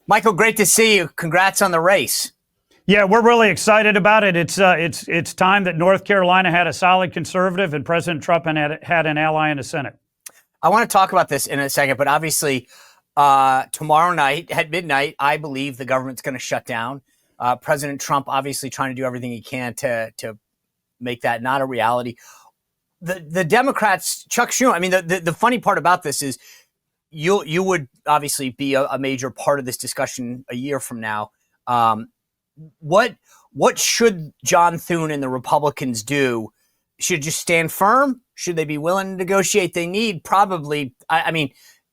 Michael, great to see you. Congrats on the race. Yeah, we're really excited about it. It's time that North Carolina had a solid conservative and President Trump had an ally in the Senate. I want to talk about this in a second, but obviously tomorrow night at midnight, I believe the government's going to shut down. President Trump obviously trying to do everything he can to make that not a reality. The Democrats, Chuck Schumer, I mean, the funny part about this is you would obviously be a major part of this discussion a year from now. What should John Thune and the Republicans do? Should just stand firm? Should they be willing to negotiate? They need probably, I mean,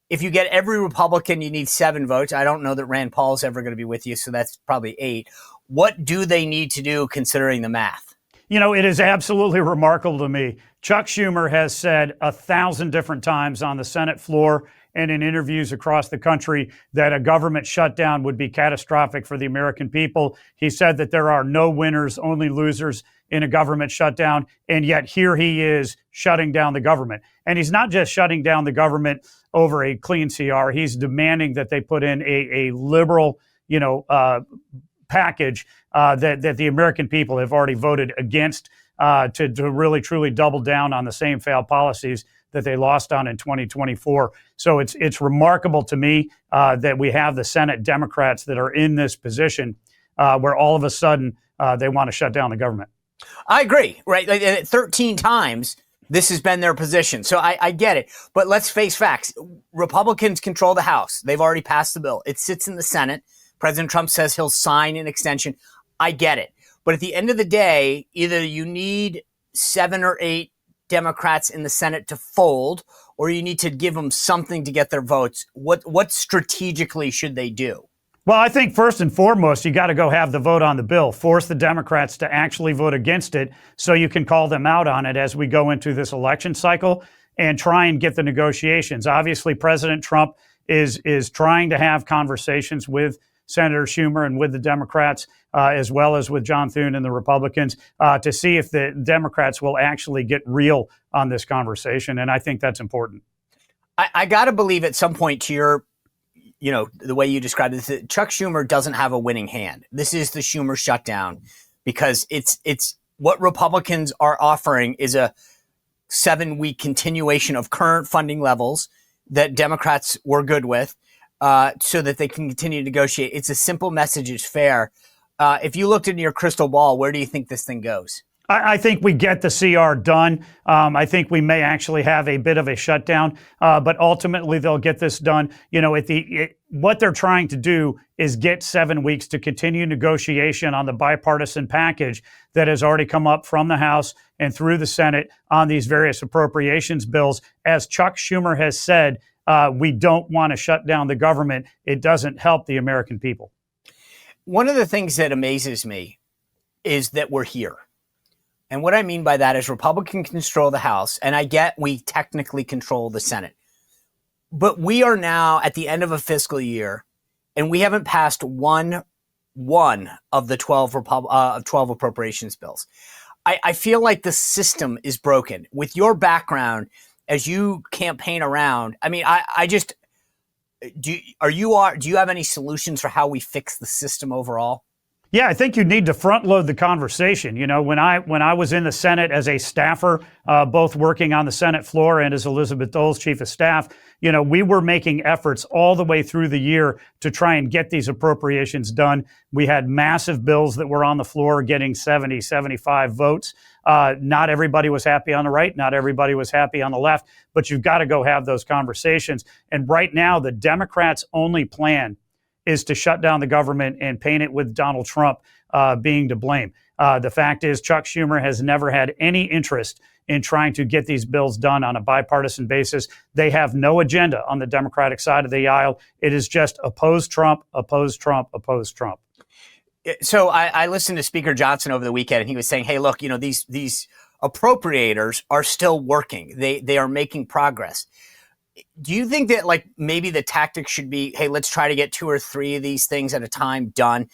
if you get every Republican, you need 7 votes. I don't know that Rand Paul's ever going to be with you, so that's probably 8. What do they need to do considering the math? You know, it is absolutely remarkable to me. Chuck Schumer has said 1,000 different times on the Senate floor and in interviews across the country that a government shutdown would be catastrophic for the American people. He said that there are no winners, only losers in a government shutdown. And yet here he is shutting down the government. And he's not just shutting down the government over a clean CR. He's demanding that they put in a liberal, package that the American people have already voted against to really, truly double down on the same failed policies that they lost on in 2024. So it's remarkable to me that we have the Senate Democrats that are in this position where all of a sudden they want to shut down the government. I agree, right? Like, 13 times this has been their position. So I get it. But let's face facts. Republicans control the House. They've already passed the bill. It sits in the Senate. President Trump says he'll sign an extension. I get it. But at the end of the day, either you need 7 or 8 Democrats in the Senate to fold, or you need to give them something to get their votes. What strategically should they do? Well, I think first and foremost, you got to go have the vote on the bill. Force the Democrats to actually vote against it so you can call them out on it as we go into this election cycle and try and get the negotiations. Obviously, President Trump is trying to have conversations with Senator Schumer and with the Democrats, as well as with John Thune and the Republicans, to see if the Democrats will actually get real on this conversation. And I think that's important. I got to believe at some point to your, the way you described this, that Chuck Schumer doesn't have a winning hand. This is the Schumer shutdown because it's what Republicans are offering is a 7-week continuation of current funding levels that Democrats were good with. So that they can continue to negotiate. It's a simple message. It's fair. If you looked into your crystal ball, where do you think this thing goes? I think we get the CR done. I think we may actually have a bit of a shutdown, but ultimately they'll get this done. What they're trying to do is get 7 weeks to continue negotiation on the bipartisan package that has already come up from the House and through the Senate on these various appropriations bills. As Chuck Schumer has said, we don't want to shut down the government. It doesn't help the American people. One of the things that amazes me is that we're here. And what I mean by that is Republicans control the House, and I get we technically control the Senate. But we are now at the end of a fiscal year, and we haven't passed one of the 12 appropriations bills. I feel like the system is broken. With your background, as you campaign around, I mean, do you have any solutions for how we fix the system overall? Yeah, I think you need to front load the conversation. When I was in the Senate as a staffer, both working on the Senate floor and as Elizabeth Dole's chief of staff, we were making efforts all the way through the year to try and get these appropriations done. We had massive bills that were on the floor getting 70, 75 votes. Not everybody was happy on the right. Not everybody was happy on the left. But you've got to go have those conversations. And right now, the Democrats' only plan is to shut down the government and paint it with Donald Trump being to blame. The fact is, Chuck Schumer has never had any interest in trying to get these bills done on a bipartisan basis. They have no agenda on the Democratic side of the aisle. It is just oppose Trump, oppose Trump, oppose Trump. So I listened to Speaker Johnson over the weekend, and he was saying, hey, look, these appropriators are still working. They are making progress. Do you think that maybe the tactic should be, hey, let's try to get 2 or 3 of these things at a time done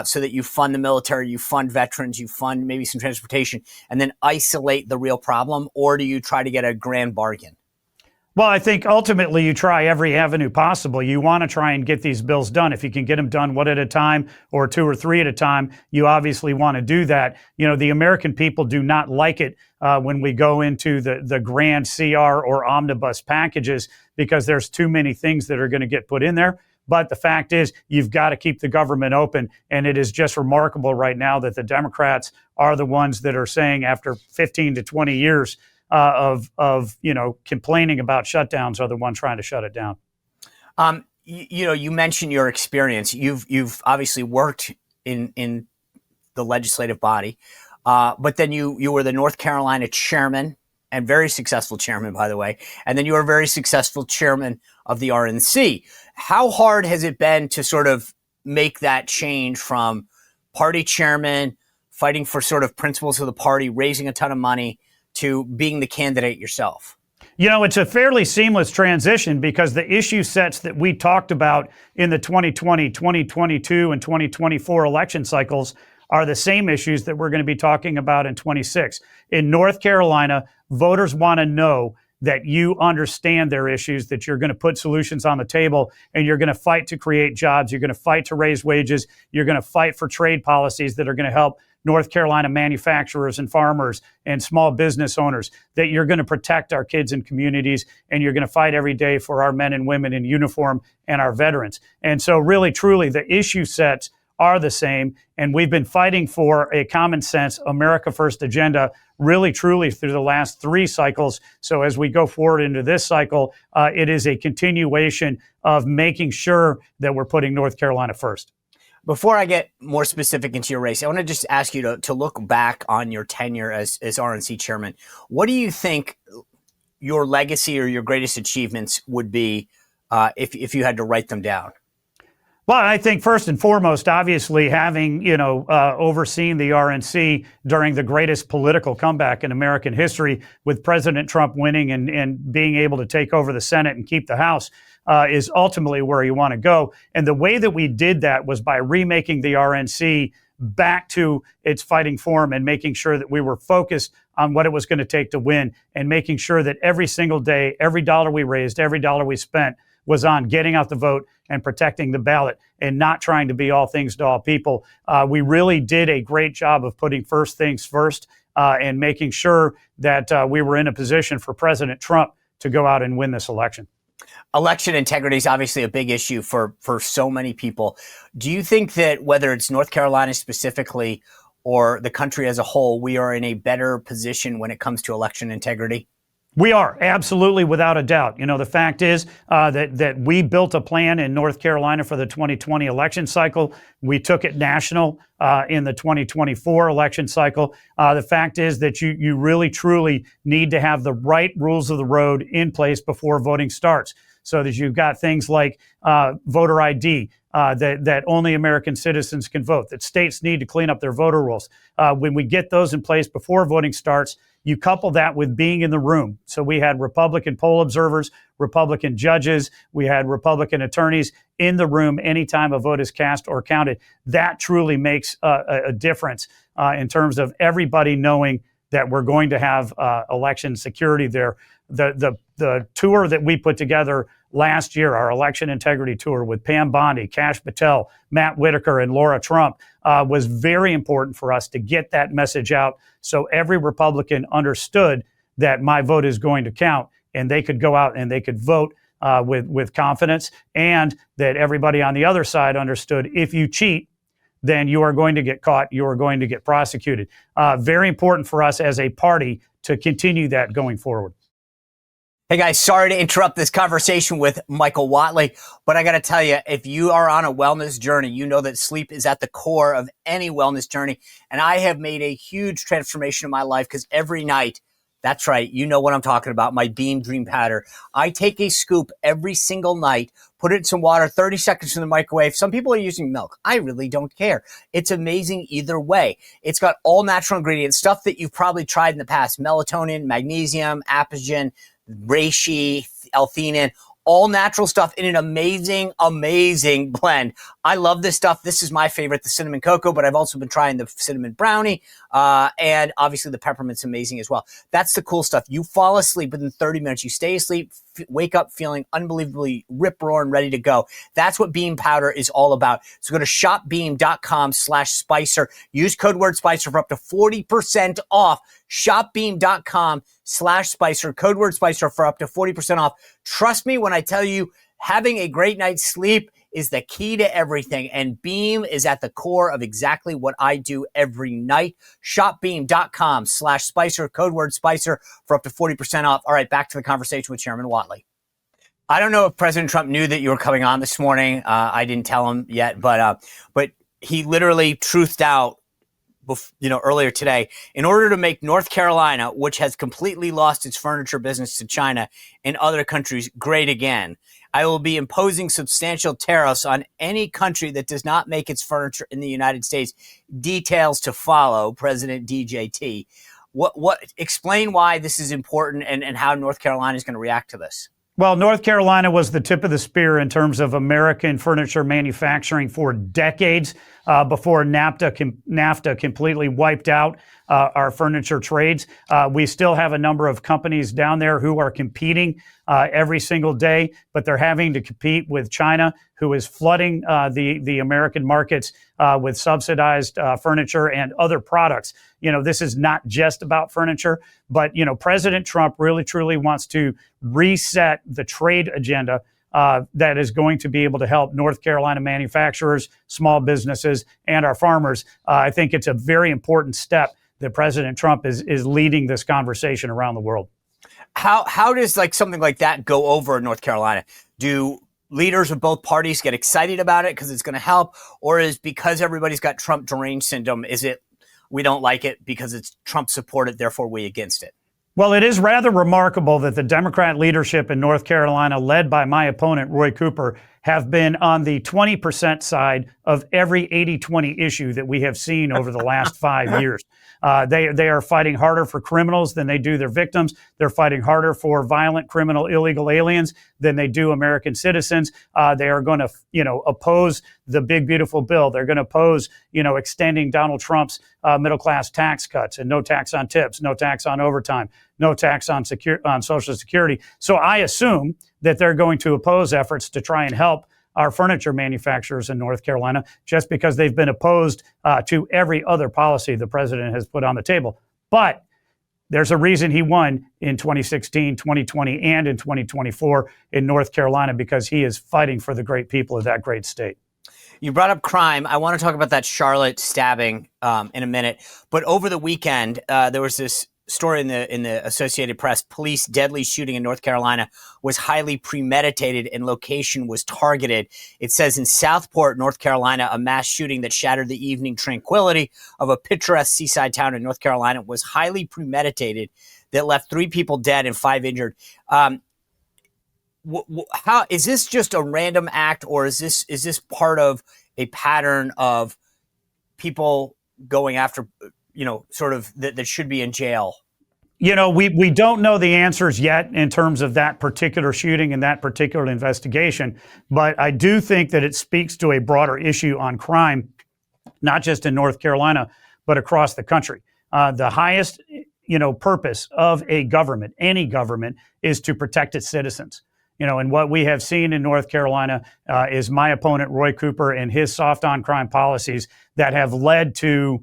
so that you fund the military, you fund veterans, you fund maybe some transportation, and then isolate the real problem? Or do you try to get a grand bargain? Well, I think ultimately you try every avenue possible. You want to try and get these bills done. If you can get them done one at a time or two or three at a time, you obviously want to do that. You know, the American people do not like it when we go into the grand CR or omnibus packages because there's too many things that are going to get put in there. But the fact is, you've got to keep the government open. And it is just remarkable right now that the Democrats are the ones that are saying after 15 to 20 years of complaining about shutdowns are the one trying to shut it down. You mentioned your experience. You've obviously worked in the legislative body, but then you were the North Carolina chairman, and very successful chairman, by the way. And then you were a very successful chairman of the RNC. How hard has it been to sort of make that change from party chairman, fighting for sort of principles of the party, raising a ton of money, to being the candidate yourself? You know, it's a fairly seamless transition because the issue sets that we talked about in the 2020, 2022, and 2024 election cycles are the same issues that we're going to be talking about in 26. In North Carolina, voters want to know that you understand their issues, that you're going to put solutions on the table, and you're going to fight to create jobs. You're going to fight to raise wages. You're going to fight for trade policies that are going to help North Carolina manufacturers and farmers and small business owners, that you're going to protect our kids and communities, and you're going to fight every day for our men and women in uniform and our veterans. And so really, truly, the issue sets are the same. And we've been fighting for a common sense America First agenda really, truly through the last three cycles. So as we go forward into this cycle, it is a continuation of making sure that we're putting North Carolina first. Before I get more specific into your race, I want to just ask you to look back on your tenure as RNC chairman. What do you think your legacy or your greatest achievements would be if you had to write them down? Well, I think first and foremost, obviously, having overseen the RNC during the greatest political comeback in American history, with President Trump winning and being able to take over the Senate and keep the House, is ultimately where you want to go. And the way that we did that was by remaking the RNC back to its fighting form and making sure that we were focused on what it was going to take to win, and making sure that every single day, every dollar we raised, every dollar we spent was on getting out the vote and protecting the ballot, and not trying to be all things to all people. We really did a great job of putting first things first and making sure that we were in a position for President Trump to go out and win this election. Election integrity is obviously a big issue for so many people. Do you think that whether it's North Carolina specifically or the country as a whole, we are in a better position when it comes to election integrity? We are, absolutely, without a doubt. You know, the fact is that we built a plan in North Carolina for the 2020 election cycle. We took it national in the 2024 election cycle. The fact is that you really, truly need to have the right rules of the road in place before voting starts, so that you've got things like voter ID, that only American citizens can vote, that states need to clean up their voter rolls. When we get those in place before voting starts, you couple that with being in the room. So we had Republican poll observers, Republican judges, we had Republican attorneys in the room anytime a vote is cast or counted. That truly makes a difference in terms of everybody knowing that we're going to have election security there. The tour that we put together last year, our election integrity tour with Pam Bondi, Kash Patel, Matt Whitaker, and Laura Trump, was very important for us to get that message out, so every Republican understood that my vote is going to count, and they could go out and they could vote with confidence, and that everybody on the other side understood if you cheat, then you are going to get caught, you are going to get prosecuted. Very important for us as a party to continue that going forward. Hey guys, sorry to interrupt this conversation with Michael Whatley, but I got to tell you, if you are on a wellness journey, you know that sleep is at the core of any wellness journey. And I have made a huge transformation in my life because every night, that's right, you know what I'm talking about, my Beam Dream Powder. I take a scoop every single night, put it in some water, 30 seconds in the microwave. Some people are using milk. I really don't care. It's amazing either way. It's got all natural ingredients, stuff that you've probably tried in the past: melatonin, magnesium, apigenin, reishi, L-theanine, all natural stuff in an amazing, amazing blend. I love this stuff. This is my favorite, the cinnamon cocoa, but I've also been trying the cinnamon brownie, and obviously the peppermint's amazing as well. That's the cool stuff. You fall asleep within 30 minutes. You stay asleep, wake up feeling unbelievably rip-roaring, ready to go. That's what Beam powder is all about. So go to shopbeam.com/Spicer. Use code word Spicer for up to 40% off. Shopbeam.com/Spicer. Code word Spicer for up to 40% off. Trust me when I tell you, having a great night's sleep is the key to everything. And Beam is at the core of exactly what I do every night. Shopbeam.com/Spicer. Code word Spicer for up to 40% off. All right, back to the conversation with Chairman Whatley. I don't know if President Trump knew that you were coming on this morning. I didn't tell him yet, but he literally truthed out, earlier today, in order to make North Carolina, which has completely lost its furniture business to China and other countries, great again, I will be imposing substantial tariffs on any country that does not make its furniture in the United States. Details to follow, President DJT. Explain why this is important and how North Carolina is going to react to this. Well, North Carolina was the tip of the spear in terms of American furniture manufacturing for decades before NAFTA completely wiped out our furniture trades. We still have a number of companies down there who are competing every single day, but they're having to compete with China, who is flooding the American markets with subsidized furniture and other products. This is not just about furniture, but, President Trump really, truly wants to reset the trade agenda that is going to be able to help North Carolina manufacturers, small businesses, and our farmers. I think it's a very important step that President Trump is leading this conversation around the world. How does something like that go over in North Carolina? Do leaders of both parties get excited about it because it's going to help, or is because everybody's got Trump deranged syndrome, is it we don't like it because it's Trump supported, therefore we against it? Well, it is rather remarkable that the Democrat leadership in North Carolina, led by my opponent, Roy Cooper, have been on the 20% side of every 80-20 issue that we have seen over the last 5 years. They are fighting harder for criminals than they do their victims. They're fighting harder for violent, criminal, illegal aliens than they do American citizens. They are going to, oppose the big, beautiful bill. They're going to oppose, extending Donald Trump's middle-class tax cuts and no tax on tips, no tax on overtime, no tax on Social Security. So I assume that they're going to oppose efforts to try and help our furniture manufacturers in North Carolina, just because they've been opposed to every other policy the president has put on the table. But there's a reason he won in 2016, 2020, and in 2024 in North Carolina, because he is fighting for the great people of that great state. You brought up crime. I want to talk about that Charlotte stabbing in a minute. But over the weekend, there was this story in the Associated Press. Police deadly shooting in North Carolina was highly premeditated and location was targeted. It says in Southport, North Carolina, a mass shooting that shattered the evening tranquility of a picturesque seaside town in North Carolina was highly premeditated that left 3 people dead and 5 injured. How is this just a random act, or is this part of a pattern of people going after that should be in jail? We don't know the answers yet in terms of that particular shooting and that particular investigation, but I do think that it speaks to a broader issue on crime, not just in North Carolina, but across the country. The highest, purpose of a government, any government, is to protect its citizens. And what we have seen in North Carolina is my opponent, Roy Cooper, and his soft on crime policies that have led to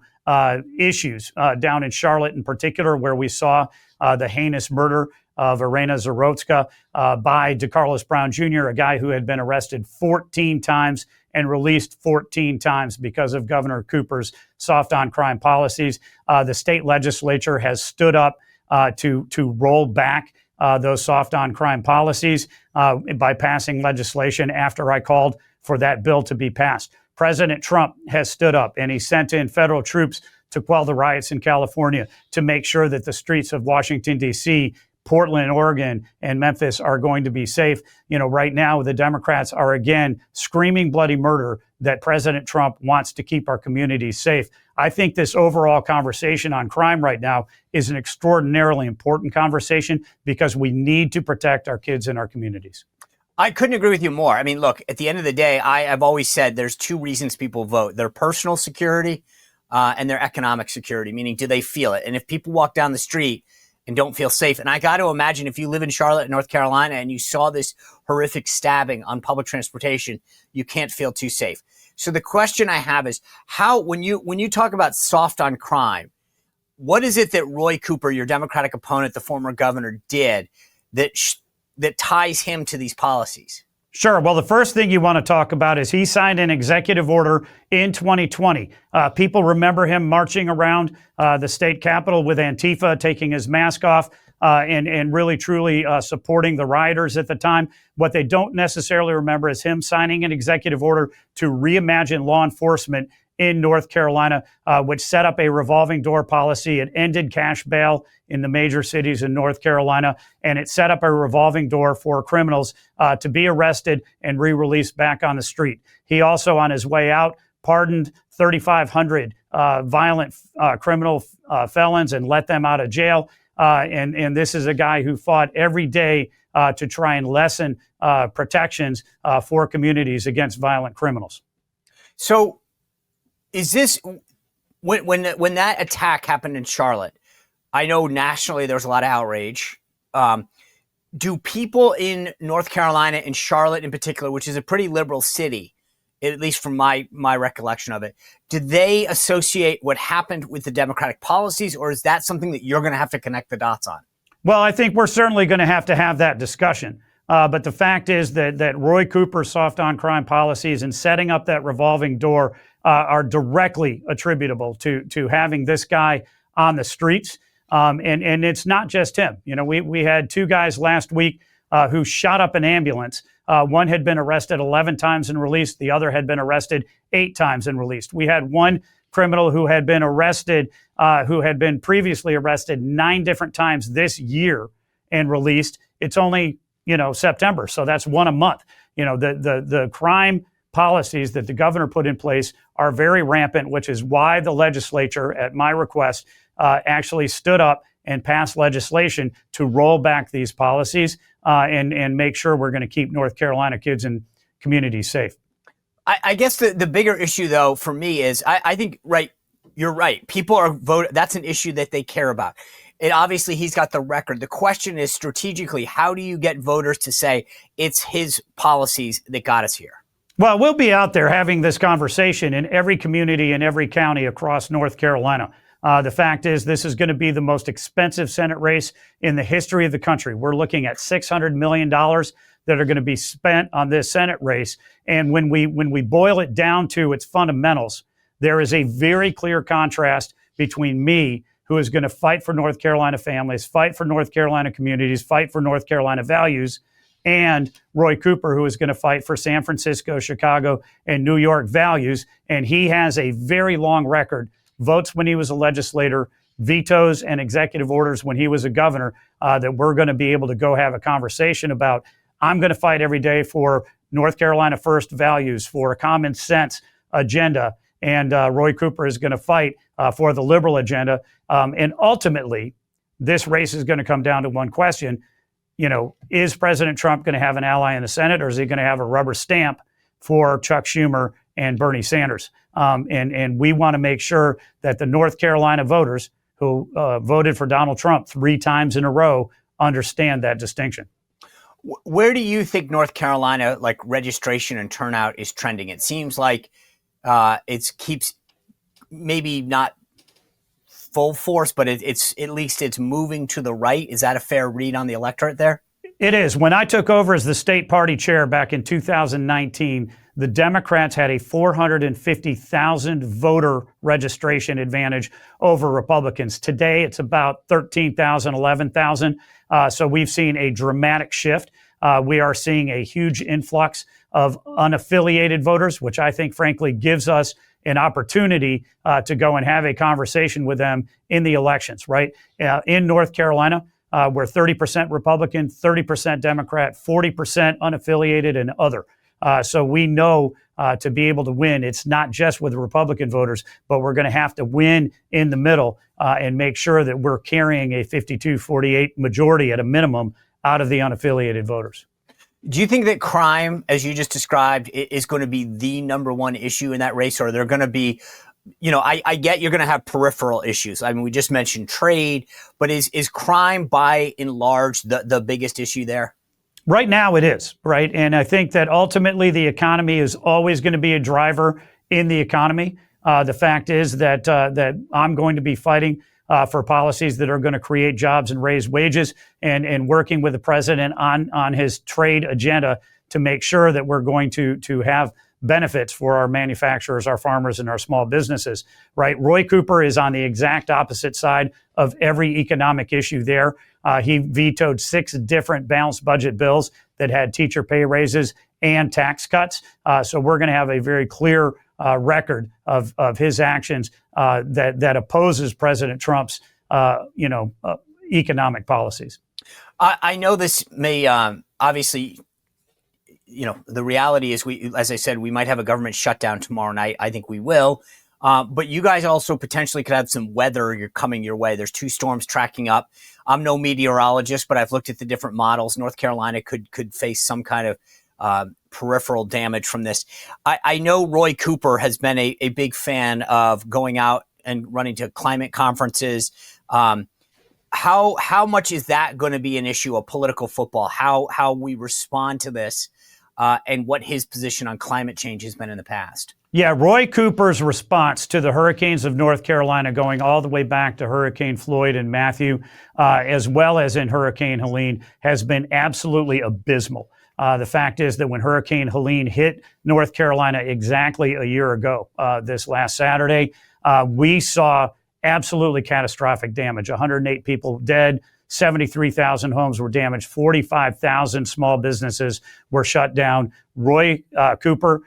issues down in Charlotte in particular, where we saw the heinous murder of Irena Zarotska by DeCarlos Brown Jr., a guy who had been arrested 14 times and released 14 times because of Governor Cooper's soft on crime policies. The state legislature has stood up to roll back those soft on crime policies by passing legislation after I called for that bill to be passed. President Trump has stood up and he sent in federal troops to quell the riots in California, to make sure that the streets of Washington, D.C., Portland, Oregon, and Memphis are going to be safe. Right now, the Democrats are again screaming bloody murder that President Trump wants to keep our communities safe. I think this overall conversation on crime right now is an extraordinarily important conversation because we need to protect our kids and our communities. I couldn't agree with you more. I mean, look, at the end of the day, I've always said there's two reasons people vote: their personal security and their economic security, meaning do they feel it? And if people walk down the street and don't feel safe, and I got to imagine if you live in Charlotte, North Carolina, and you saw this horrific stabbing on public transportation, you can't feel too safe. So the question I have is, how, when you talk about soft on crime, what is it that Roy Cooper, your Democratic opponent, the former governor, did that ties him to these policies? Sure. Well, the first thing you want to talk about is he signed an executive order in 2020. People remember him marching around the state capitol with Antifa, taking his mask off, and really, truly supporting the rioters at the time. What they don't necessarily remember is him signing an executive order to reimagine law enforcement in North Carolina, which set up a revolving door policy. It ended cash bail in the major cities in North Carolina, and it set up a revolving door for criminals to be arrested and re-released back on the street. He also, on his way out, pardoned 3,500 violent criminal felons and let them out of jail. And this is a guy who fought every day to try and lessen protections for communities against violent criminals. So, is this when that attack happened in Charlotte? I know nationally there was a lot of outrage. Do people in North Carolina, in Charlotte in particular, which is a pretty liberal city, at least from my recollection of it, do they associate what happened with the Democratic policies, or is that something that you're going to have to connect the dots on? Well, I think we're certainly going to have that discussion. But the fact is that Roy Cooper's soft on crime policies and setting up that revolving door are directly attributable to having this guy on the streets. And it's not just him. You know, we had two guys last week who shot up an ambulance. One had been arrested 11 times and released. The other had been arrested 8 times and released. We had one criminal who had been arrested, who had been previously arrested 9 different times this year and released. It's only, September. So that's one a month. The crime policies that the governor put in place are very rampant, which is why the legislature, at my request, actually stood up and passed legislation to roll back these policies and make sure we're going to keep North Carolina kids and communities safe. I guess the bigger issue, though, for me is I think, right, you're right. People are voting. That's an issue that they care about. And obviously, he's got the record. The question is, strategically, how do you get voters to say it's his policies that got us here? Well, we'll be out there having this conversation in every community in every county across North Carolina. The fact is, this is going to be the most expensive Senate race in the history of the country. We're looking at $600 million that are going to be spent on this Senate race. And when we boil it down to its fundamentals, there is a very clear contrast between me, who is going to fight for North Carolina families, fight for North Carolina communities, fight for North Carolina values, and Roy Cooper, who is going to fight for San Francisco, Chicago, and New York values. And he has a very long record, votes when he was a legislator, vetoes and executive orders when he was a governor, that we're going to be able to go have a conversation about. I'm going to fight every day for North Carolina first values, for a common sense agenda. And Roy Cooper is going to fight for the liberal agenda. And ultimately, this race is going to come down to one question. Is President Trump going to have an ally in the Senate, or is he going to have a rubber stamp for Chuck Schumer and Bernie Sanders? And we want to make sure that the North Carolina voters who voted for Donald Trump 3 times in a row understand that distinction. Where do you think North Carolina, like, registration and turnout is trending? It seems like it keeps maybe not full force, but it's at least it's moving to the right. Is that a fair read on the electorate there? It is. When I took over as the state party chair back in 2019, the Democrats had a 450,000 voter registration advantage over Republicans. Today, it's about 13,000, 11,000. So we've seen a dramatic shift. We are seeing a huge influx of unaffiliated voters, which I think, frankly, gives us an opportunity to go and have a conversation with them in the elections, right? In North Carolina, we're 30% Republican, 30% Democrat, 40% unaffiliated and other. So we know to be able to win, it's not just with the Republican voters, but we're going to have to win in the middle and make sure that we're carrying a 52-48 majority at a minimum out of the unaffiliated voters. Do you think that crime, as you just described, is going to be the number one issue in that race, or are there going to be, I get you're going to have peripheral issues. I mean, we just mentioned trade, but is crime by and large the biggest issue there? Right now it is, right? And I think that ultimately the economy is always going to be a driver in the economy. The fact is that I'm going to be fighting for policies that are going to create jobs and raise wages, and working with the president on his trade agenda to make sure that we're going to have benefits for our manufacturers, our farmers, and our small businesses, right? Roy Cooper is on the exact opposite side of every economic issue there. He vetoed 6 different balanced budget bills that had teacher pay raises and tax cuts. So we're going to have a very clear record of his actions that opposes President Trump's economic policies. I know this may obviously, the reality is as I said, we might have a government shutdown tomorrow night. I think we will. But you guys also potentially could have some weather coming your way. There's 2 storms tracking up. I'm no meteorologist, but I've looked at the different models. North Carolina could face some kind of peripheral damage from this. I know Roy Cooper has been a big fan of going out and running to climate conferences. How much is that going to be an issue of political football? How we respond to this, and what his position on climate change has been in the past? Yeah, Roy Cooper's response to the hurricanes of North Carolina, going all the way back to Hurricane Floyd and Matthew, as well as in Hurricane Helene, has been absolutely abysmal. The fact is that when Hurricane Helene hit North Carolina exactly a year ago, this last Saturday, we saw absolutely catastrophic damage. 108 people dead, 73,000 homes were damaged, 45,000 small businesses were shut down. Roy Cooper,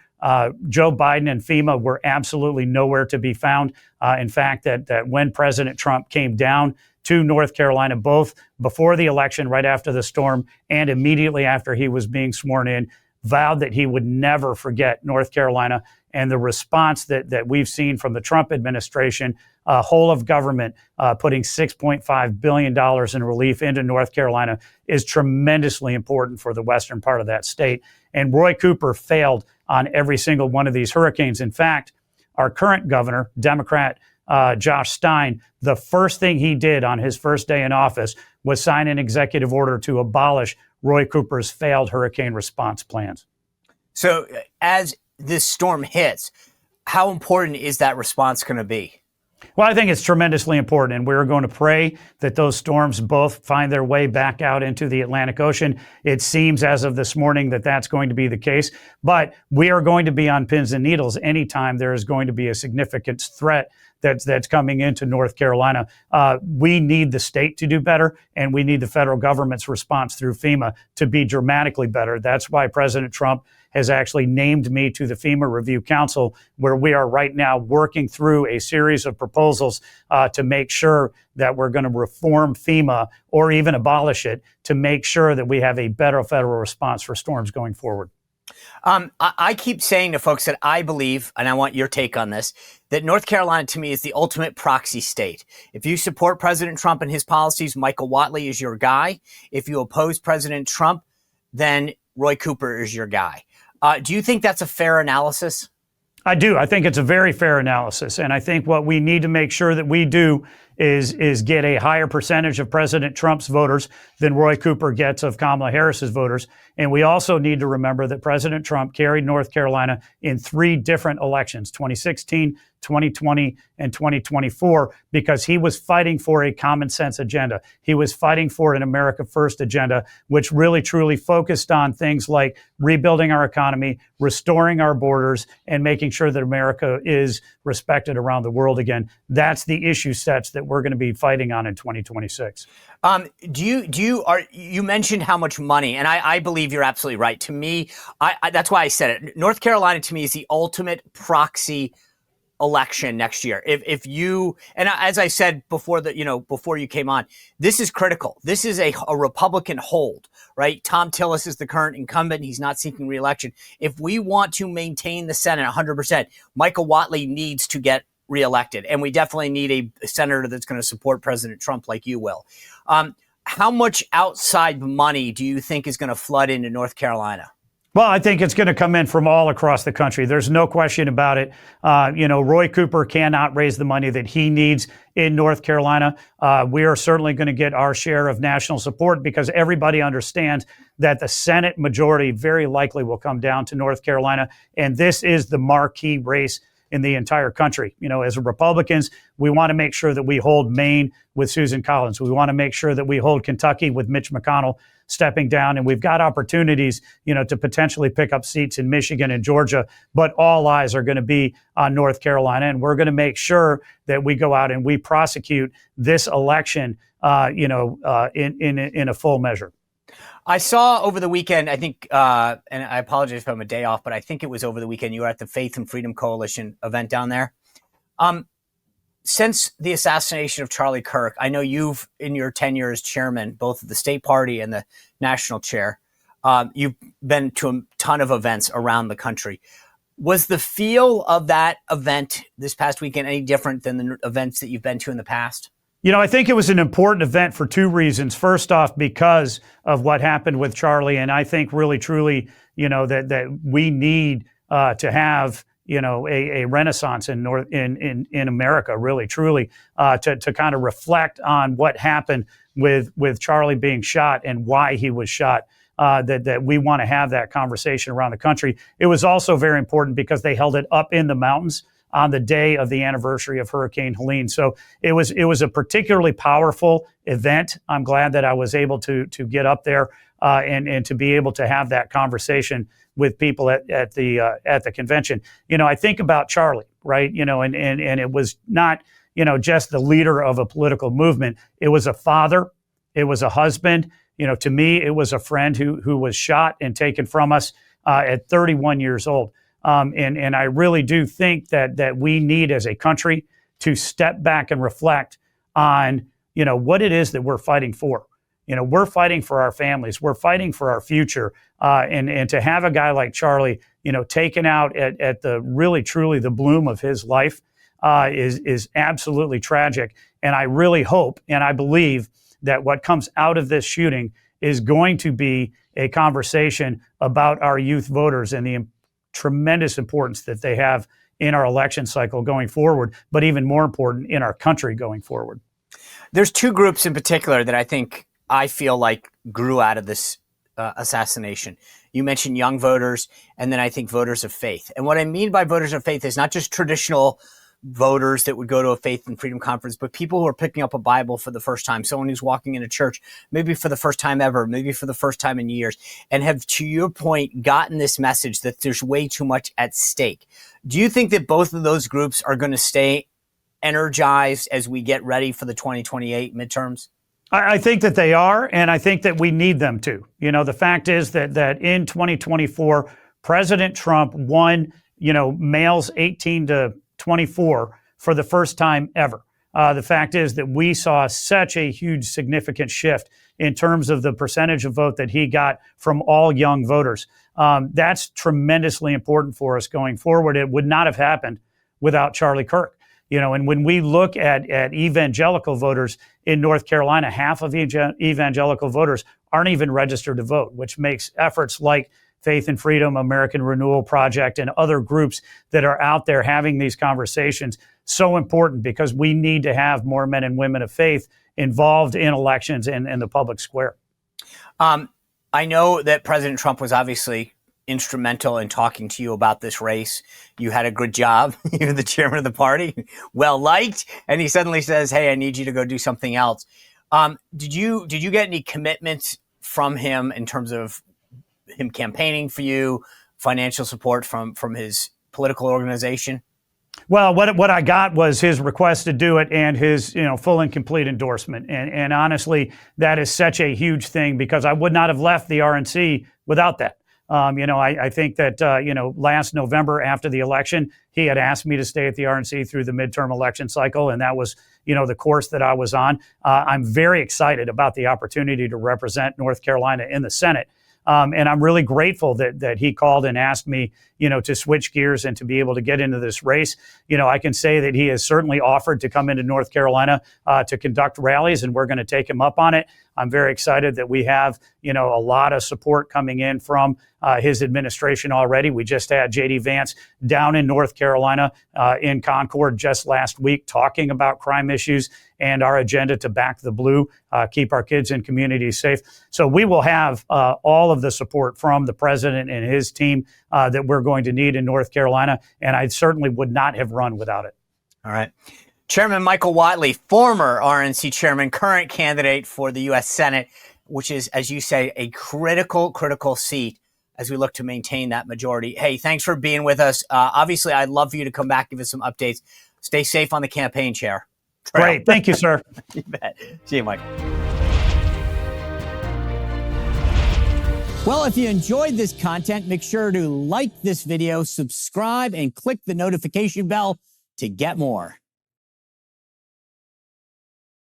Joe Biden, and FEMA were absolutely nowhere to be found. In fact, that when President Trump came down to North Carolina, both before the election, right after the storm, and immediately after he was being sworn in, vowed that he would never forget North Carolina. And the response that we've seen from the Trump administration, whole of government, putting $6.5 billion in relief into North Carolina, is tremendously important for the western part of that state. And Roy Cooper failed on every single one of these hurricanes. In fact, our current governor, Democrat Josh Stein, the first thing he did on his first day in office was sign an executive order to abolish Roy Cooper's failed hurricane response plans. So as this storm hits, how important is that response going to be? Well, I think it's tremendously important, and we're going to pray that those storms both find their way back out into the Atlantic Ocean. It seems as of this morning that that's going to be the case, but we are going to be on pins and needles anytime there is going to be a significant threat that's coming into North Carolina. We need the state to do better, and we need the federal government's response through FEMA to be dramatically better. That's why President Trump has actually named me to the FEMA Review Council, where we are right now working through a series of proposals to make sure that we're going to reform FEMA or even abolish it to make sure that we have a better federal response for storms going forward. I keep saying to folks that I believe, and I want your take on this, that North Carolina to me is the ultimate proxy state. If you support President Trump and his policies, Michael Whatley is your guy. If you oppose President Trump, then Roy Cooper is your guy. Do you think that's a fair analysis? I do. I think it's a very fair analysis. And I think what we need to make sure that we do is get a higher percentage of President Trump's voters than Roy Cooper gets of Kamala Harris's voters. And we also need to remember that President Trump carried North Carolina in 3 different elections, 2016, 2020, and 2024, because he was fighting for a common sense agenda. He was fighting for an America First agenda, which really truly focused on things like rebuilding our economy, restoring our borders, and making sure that America is respected around the world again. That's the issue sets that we're going to be fighting on in 2026. You mentioned how much money, and I believe you're absolutely right. To me, that's why I said it. North Carolina to me is the ultimate proxy election next year. If you, and as I said before before you came on, this is critical. This is a Republican hold, right? Tom Tillis is the current incumbent. He's not seeking re-election. If we want to maintain the Senate 100%, Michael Whatley needs to get reelected. And we definitely need a senator that's going to support President Trump like you will. How much outside money do you think is going to flood into North Carolina? Well, I think it's going to come in from all across the country. There's no question about it. Roy Cooper cannot raise the money that he needs in North Carolina. We are certainly going to get our share of national support because everybody understands that the Senate majority very likely will come down to North Carolina. And this is the marquee race in the entire country. As Republicans, we want to make sure that we hold Maine with Susan Collins. We want to make sure that we hold Kentucky with Mitch McConnell stepping down. And we've got opportunities, to potentially pick up seats in Michigan and Georgia. But all eyes are going to be on North Carolina. And we're going to make sure that we go out and we prosecute this election, in a full measure. I saw over the weekend, I think, and I apologize if I'm a day off, but I think it was over the weekend, you were at the Faith and Freedom Coalition event down there. Since the assassination of Charlie Kirk, I know you've, in your tenure as chairman, both of the state party and the national chair, you've been to a ton of events around the country. Was the feel of that event this past weekend any different than the events that you've been to in the past? I think it was an important event for two reasons. First off, because of what happened with Charlie, and I think really, truly, that we need to have a renaissance in America, really, truly, to kind of reflect on what happened with Charlie being shot and why he was shot. That we want to have that conversation around the country. It was also very important because they held it up in the mountains on the day of the anniversary of Hurricane Helene. So it was a particularly powerful event. I'm glad that I was able to get up there and to be able to have that conversation with people at the convention. I think about Charlie, right? And it was not, just the leader of a political movement. It was a father. It was a husband. To me, it was a friend who was shot and taken from us at 31 years old. And I really do think that we need as a country to step back and reflect on, what it is that we're fighting for. We're fighting for our families. We're fighting for our future. And to have a guy like Charlie, taken out at the really, truly the bloom of his life is absolutely tragic. And I really hope and I believe that what comes out of this shooting is going to be a conversation about our youth voters and the tremendous importance that they have in our election cycle going forward, but even more important in our country going forward. There's two groups in particular that I feel like grew out of this assassination. You mentioned young voters, and then I think voters of faith. And what I mean by voters of faith is not just traditional voters that would go to a Faith and Freedom conference, but people who are picking up a Bible for the first time, someone who's walking into church, maybe for the first time ever, maybe for the first time in years, and have, to your point, gotten this message that there's way too much at stake. Do you think that both of those groups are going to stay energized as we get ready for the 2028 midterms? I think that they are, and I think that we need them to. The fact is that in 2024, President Trump won, males 18 to 24 for the first time ever. The fact is that we saw such a huge, significant shift in terms of the percentage of vote that he got from all young voters. That's tremendously important for us going forward. It would not have happened without Charlie Kirk. And when we look at evangelical voters in North Carolina, half of evangelical voters aren't even registered to vote, which makes efforts like Faith and Freedom, American Renewal Project, and other groups that are out there having these conversations so important because we need to have more men and women of faith involved in elections and the public square. I know that President Trump was obviously instrumental in talking to you about this race. You had a good job. You're the chairman of the party, well liked, and he suddenly says, "Hey, I need you to go do something else." Did you get any commitments from him in terms of him campaigning for you, financial support from his political organization? Well, what I got was his request to do it and his full and complete endorsement. And honestly, that is such a huge thing because I would not have left the RNC without that. I think that, last November after the election, he had asked me to stay at the RNC through the midterm election cycle. And that was, the course that I was on. I'm very excited about the opportunity to represent North Carolina in the Senate. And I'm really grateful that he called and asked me, to switch gears and to be able to get into this race. I can say that he has certainly offered to come into North Carolina to conduct rallies, and we're going to take him up on it. I'm very excited that we have, a lot of support coming in from his administration already. We just had J.D. Vance down in North Carolina in Concord just last week talking about crime issues and our agenda to back the blue, keep our kids and communities safe. So we will have all of the support from the president and his team that we're going to need in North Carolina, and I certainly would not have run without it. All right. Chairman Michael Whatley, former RNC chairman, current candidate for the U.S. Senate, which is, as you say, a critical seat as we look to maintain that majority. Hey, thanks for being with us. Obviously, I'd love for you to come back, give us some updates. Stay safe on the campaign chair. Great. Thank you, sir. You bet. See you, Michael. Well, if you enjoyed this content, make sure to like this video, subscribe, and click the notification bell to get more.